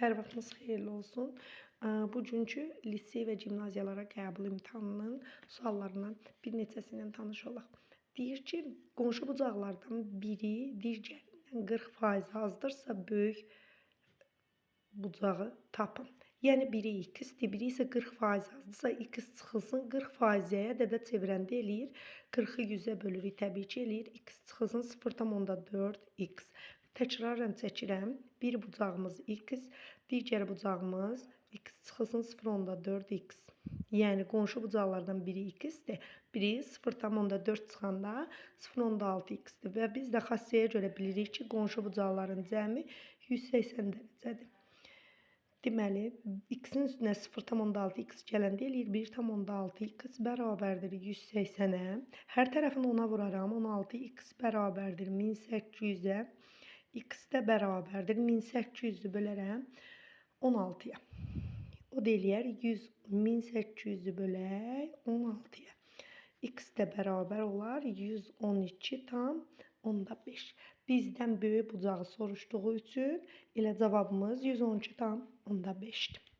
Hər vaxtınız xeyirli olsun. Bugünkü lisey və gimnaziyalara qəbul imtahanının suallarından bir neçəsindən tanış olaq. Deyir ki, qonşu bucaqlardan biri digərindən 40% azdırsa, böyük bucağı tapın. Yəni biri x-dir, biri isə 40% azdırsa, x çıxılsın 40%-yə dədə çevirəndə eləyir. 40-ı 100-ə bölürük, təbii ki, eləyir x çıxılsın 0,4x. Təkrarən çəkirəm. Bir bucağımız x, digər bucağımız x çıxılsın 0,4x. Yəni qonşu bucaqlardan biri x-dir, biri 0,4 çıxanda 0,6x-dir və biz də xassiyyə görə bilirik ki, qonşu bucaqların cəmi 180 dərəcədir. Deməli, x-in üstünə 0,6x gələndə eləyir 1,6x bərabərdir 180-ə. Hər tərəfini 10-a vuraram. 16x bərabərdir 1800-ə. X də bərabərdir 1800-ü bölərəm 16-ya. O da eləyər 1800-ü bölək 16-ya. X də bərabər olar 112,5. Bizdən böyük bucağı soruşduğu üçün elə cavabımız 112,5-dir.